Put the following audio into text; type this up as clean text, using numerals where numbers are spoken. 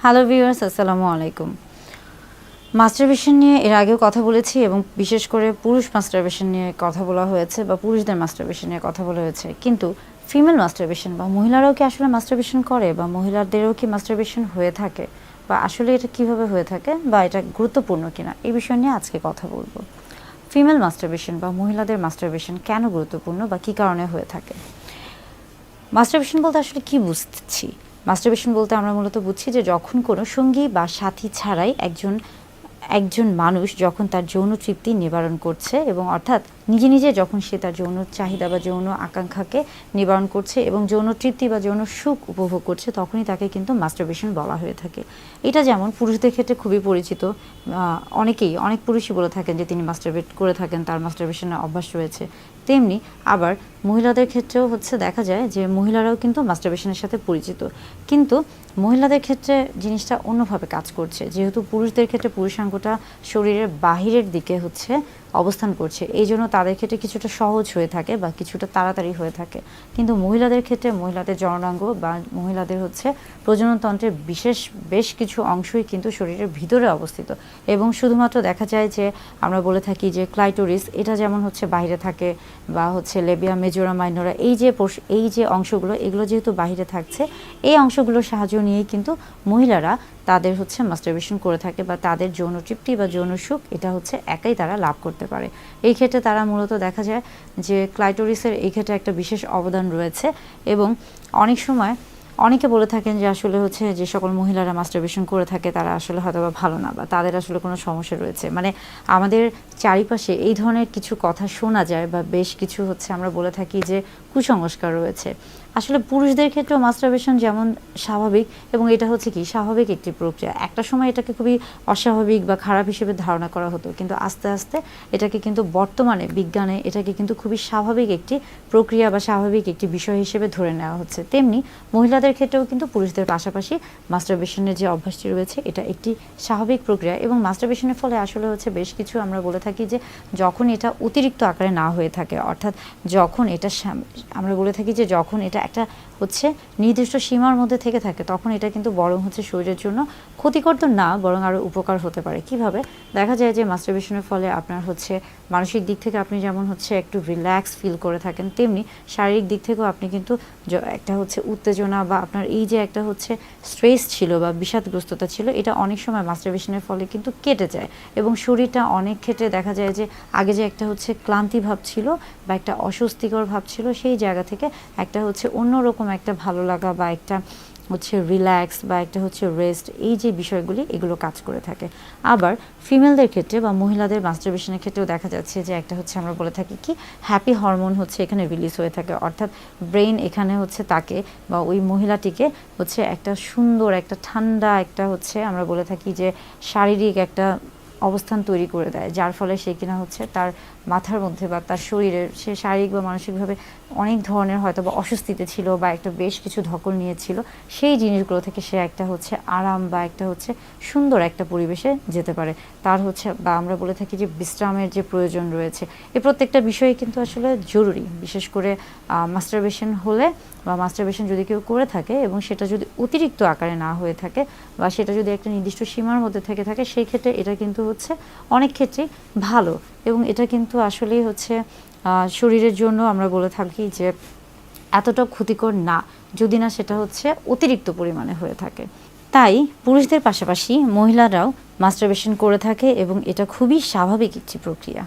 Hello viewers, আসসালামু আলাইকুম। Masturbation নিয়ে এর আগেও কথা বলেছি এবং বিশেষ করে পুরুষ মাস্টারবেশন নিয়ে কথা বলা হয়েছে বা পুরুষদের মাস্টারবেশন নিয়ে কথা বলা হয়েছে, কিন্তু ফিমেল মাস্টারবেশন বা মহিলারাও কি আসলে মাস্টারবেশন করে বা মহিলাদেরও কি মাস্টারবেশন হয়ে থাকে বা আসলে এটা কিভাবে হয়ে থাকে বা এটা গুরুত্বপূর্ণ কিনা এই বিষয় নিয়ে আজকে কথা বলবো। ফিমেল মাস্টারবেশন বা মহিলাদের মাস্টারবেশন কেন গুরুত্বপূর্ণ বা কী কারণে হয়ে থাকে। মাস্টারবেশন বলতে আসলে কি বুঝছি? মাস্টারবেশন বলতে আমরা মূলত বুঝছি যে যখন কোনো সঙ্গী বা সাথী ছাড়াই একজন মানুষ যখন তার যৌন তৃপ্তি নিবারণ করছে এবং অর্থাৎ নিজে নিজে যখন সে তার যৌন চাহিদা বা যৌন আকাঙ্ক্ষাকে নিবারণ করছে এবং যৌন তৃপ্তি বা যৌন সুখ উপভোগ করছে, তখনই তাকে কিন্তু মাস্টারবেশন বলা হয়ে থাকে। এটা যেমন পুরুষদের ক্ষেত্রে খুবই পরিচিত, অনেক পুরুষই বলে থাকেন যে তিনি মাস্টারবেট করে থাকেন, তার মাস্টারবেশনের অভ্যাস রয়েছে। তেমনি আবার মহিলাদের ক্ষেত্রেও দেখা যায় যে মহিলারাও কিন্তু মাস্টারবেশনের সাথে পরিচিত, কিন্তু মহিলাদের ক্ষেত্রে জিনিসটা অন্যভাবে কাজ করছে। যেহেতু পুরুষদের ক্ষেত্রে পুরুষাঙ্গটা শরীরের বাহিরের দিকে অবস্থান করছে, এই জন্য তাদের ক্ষেত্রে কিছুটা সহজ হয়ে থাকে বা কিছুটা তাড়াতাড়ি হয়ে থাকে, কিন্তু মহিলাদের ক্ষেত্রে মহিলাদের জননাঙ্গ বা মহিলাদের প্রজননতন্ত্রের বেশ কিছু অংশই কিন্তু শরীরের ভিতরে অবস্থিত এবং শুধুমাত্র দেখা যায় যে আমরা বলে থাকি যে ক্লাইটোরিস এটা যেমন বাইরে থাকে বা লেবিয়া মেজোরা মাইনরা, এই যে অংশগুলো, এগুলো যেহেতু বাহিরে থাকছে, এই অংশগুলোর সাহায্য নিয়েই কিন্তু মহিলারা তাদের মাস্টারবেশন করে থাকে বা তাদের যৌন তৃপ্তি বা যৌন সুখ এটা একাই তারা লাভ করতে পারে। এই ক্ষেত্রে তারা মূলত দেখা যায় যে ক্লাইটোরিসের এই ক্ষেত্রে একটা বিশেষ অবদান রয়েছে এবং অনেক সময় অনেকে বলে থাকেন যে আসলে যে সকল মহিলারা মাস্টারবেশন করে থাকে তারা আসলে হয়তো বা ভালো না বা তাদের আসলে কোনো সমস্যা রয়েছে। মানে আমাদের চারিপাশে এই ধরনের কিছু কথা শোনা যায় বা বেশ কিছু আমরা বলে থাকি যে কুসংস্কার রয়েছে। আসলে পুরুষদের ক্ষেত্রেও মাস্টারবেশন যেমন স্বাভাবিক এবং এটা কি স্বাভাবিক একটি প্রক্রিয়া। একটা সময় এটাকে খুবই অস্বাভাবিক বা খারাপ হিসেবে ধারণা করা হতো, কিন্তু আস্তে আস্তে এটাকে কিন্তু বর্তমানে বিজ্ঞানে এটাকে কিন্তু খুবই স্বাভাবিক একটি প্রক্রিয়া বা স্বাভাবিক একটি বিষয় হিসেবে ধরে নেওয়া হচ্ছে। তেমনি মহিলাদের ক্ষেত্রেও কিন্তু পুরুষদের পাশাপাশি মাস্টারবেশনের যে অভ্যাসটি রয়েছে এটা একটি স্বাভাবিক প্রক্রিয়া এবং মাস্টারবেশনের ফলে আসলে বেশ কিছু আমরা বলে থাকি যে যখন এটা অতিরিক্ত আকারে না হয়ে থাকে, অর্থাৎ যখন এটা আমরা বলে থাকি যে যখন এটা একটা নির্দিষ্ট সীমার মধ্যে থেকে থাকে, তখন এটা কিন্তু বরং শরীরের জন্য ক্ষতিকর তো না, বরং আরও উপকার হতে পারে। কিভাবে? দেখা যায় যে মাস্টারবেশনের ফলে আপনার মানসিক দিক থেকে আপনি যেমন একটু রিল্যাক্স ফিল করে থাকেন, তেমনি শারীরিক দিক থেকেও আপনি কিন্তু একটা উত্তেজনা বা আপনার এই যে একটা স্ট্রেস ছিল বা বিষাদগ্রস্ততা ছিল, এটা অনেক সময় মাস্টারবেশনের ফলে কিন্তু কেটে যায় এবং শরীরটা অনেক ক্ষেত্রে দেখা যায় যে আগে যে একটা ক্লান্তি ভাব ছিল বা একটা অস্বস্তিকর ভাব ছিল, সেই জায়গা থেকে একটা অন্যরকম একটা ভালো লাগা বা একটা রিল্যাক্স বা একটা রেস্ট, এই যে বিষয়গুলি এগুলো কাজ করে থাকে। আবার ফিমেলদের ক্ষেত্রে বা মহিলাদের মাস্টারবেশনের ক্ষেত্রেও দেখা যাচ্ছে যে একটা আমরা বলে থাকি কি হ্যাপি হরমোন এখানে রিলিজ হয়ে থাকে, অর্থাৎ ব্রেন এখানে তাকে বা ওই মহিলাটিকে একটা সুন্দর একটা ঠান্ডা একটা আমরা বলে থাকি যে শারীরিক একটা অবস্থান তৈরি করে দেয়, যার ফলে সে কিনা তার মাথার মধ্যে বা তার শরীরের সে শারীরিক বা মানসিকভাবে অনেক ধরনের হয়তো বা অস্বস্তিতে ছিল বা একটা বেশ কিছু ধকল নিয়েছিল, সেই জিনিসগুলো থেকে সে একটা আরাম বা একটা সুন্দর একটা পরিবেশে যেতে পারে। তার বা আমরা বলে থাকি যে বিশ্রামের যে প্রয়োজন রয়েছে, এই প্রত্যেকটা বিষয়ে কিন্তু আসলে জরুরি। বিশেষ করে মাস্টারবেশন হলে বা মাস্টারবেশন যদি কেউ করে থাকে এবং সেটা যদি অতিরিক্ত আকারে না হয়ে থাকে বা সেটা যদি একটা নির্দিষ্ট সীমার মধ্যে থেকে থাকে, সেই ক্ষেত্রে এটা কিন্তু অনেক ক্ষেত্রেই ভালো এবং এটা কিন্তু আসলেই শরীরের জন্য আমরা বলে থাকি যে এতটা ক্ষতিকর না, যদি না সেটা অতিরিক্ত পরিমাণে হয়ে থাকে। তাই পুরুষদের পাশাপাশি মহিলারাও মাস্টারবেশন করে থাকে এবং এটা খুবই স্বাভাবিক একটি প্রক্রিয়া।